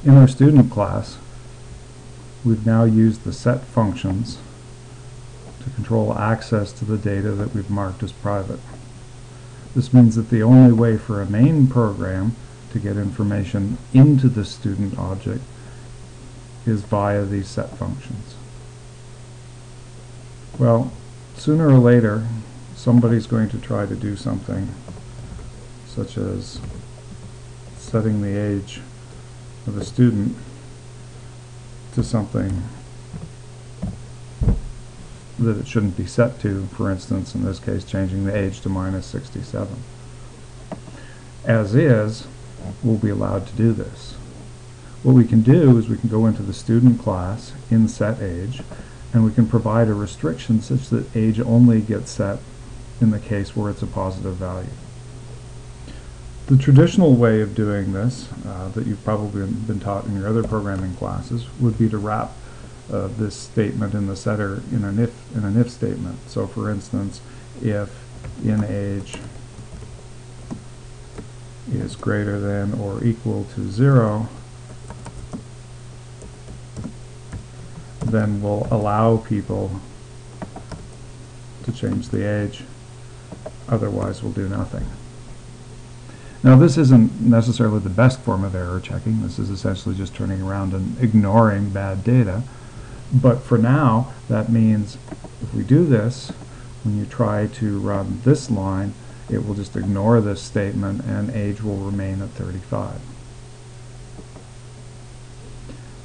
In our student class, we've now used the set functions to control access to the data that we've marked as private. This means that the only way for a main program to get information into the student object is via these set functions. Well, sooner or later, somebody's going to try to do something such as setting the age of a student to something that it shouldn't be set to. For instance, in this case, changing the age to -67. As is, we'll be allowed to do this. What we can do is we can go into the student class in set age, and we can provide a restriction such that age only gets set in the case where it's a positive value. The traditional way of doing this, that you've probably been taught in your other programming classes, would be to wrap this statement in the setter in an if statement. So for instance, if in age is greater than or equal to 0, then we'll allow people to change the age, otherwise we'll do nothing. Now, this isn't necessarily the best form of error checking. This is essentially just turning around and ignoring bad data. But for now, that means if we do this, when you try to run this line, it will just ignore this statement and age will remain at 35.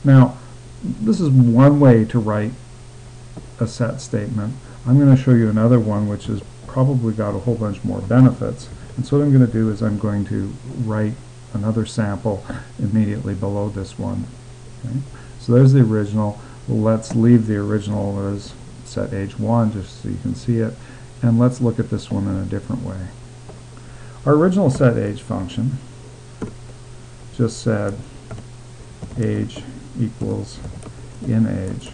Now, this is one way to write a set statement. I'm going to show you another one which has probably got a whole bunch more benefits. And so what I'm going to do is I'm going to write another sample immediately below this one. Okay? So there's the original. Let's leave the original as set age 1 just so you can see it. And let's look at this one in a different way. Our original set age function just said age equals in age.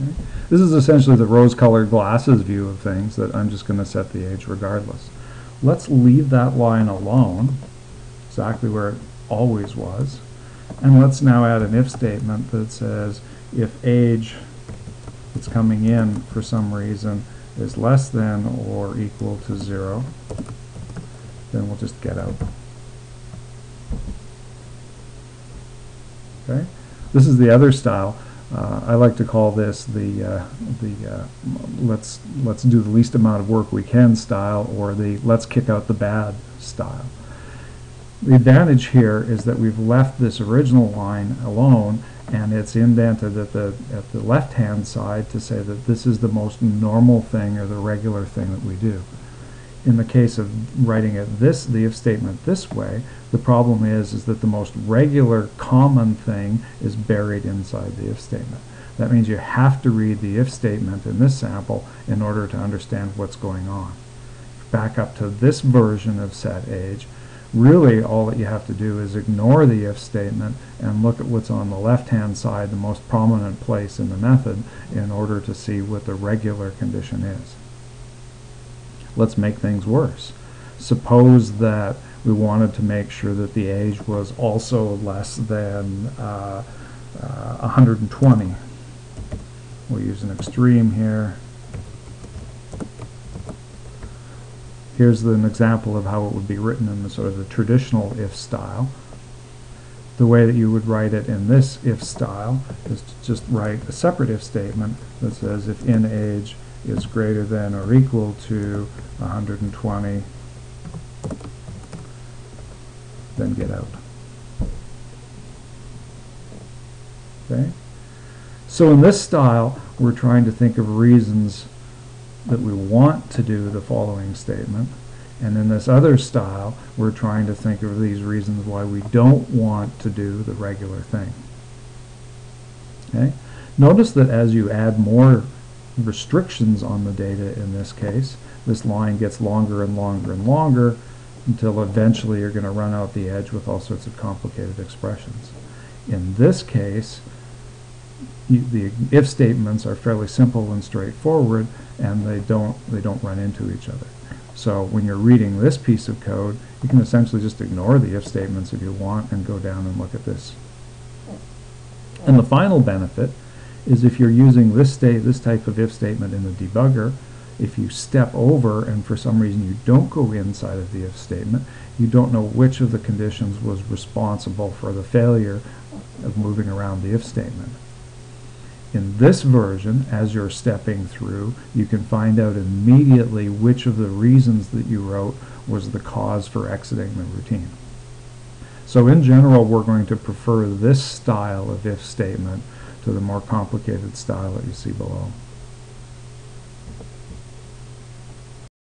Okay. This is essentially the rose-colored glasses view of things, that I'm just going to set the age regardless. Let's leave that line alone, exactly where it always was, and let's now add an if statement that says if age that's coming in for some reason is less than or equal to 0, then we'll just get out. Okay, this is the other style. I like to call this let's do the least amount of work we can style, or the let's kick out the bad style. The advantage here is that we've left this original line alone, and it's indented at the left-hand side to say that this is the most normal thing or the regular thing that we do. In the case of writing it the if statement this way, the problem is that the most regular common thing is buried inside the if statement. That means you have to read the if statement in this sample in order to understand what's going on. Back up to this version of set age, really all that you have to do is ignore the if statement and look at what's on the left-hand side, the most prominent place in the method, in order to see what the regular condition is. Let's make things worse. Suppose that we wanted to make sure that the age was also less than 120. We'll use an extreme here. Here's an example of how it would be written in the sort of the traditional if style. The way that you would write it in this if style is to just write a separate if statement that says if in age is greater than or equal to 120, then get out. Okay? So in this style, we're trying to think of reasons that we want to do the following statement, and in this other style, we're trying to think of these reasons why we don't want to do the regular thing. Okay? Notice that as you add more restrictions on the data in this case, this line gets longer and longer and longer until eventually you're going to run out the edge with all sorts of complicated expressions. In this case, the if statements are fairly simple and straightforward, and they don't run into each other. So when you're reading this piece of code, you can essentially just ignore the if statements if you want and go down and look at this. And the final benefit is if you're using this type of if statement in the debugger, if you step over and for some reason you don't go inside of the if statement, you don't know which of the conditions was responsible for the failure of moving around the if statement. In this version, as you're stepping through, you can find out immediately which of the reasons that you wrote was the cause for exiting the routine. So in general, we're going to prefer this style of if statement to the more complicated style that you see below.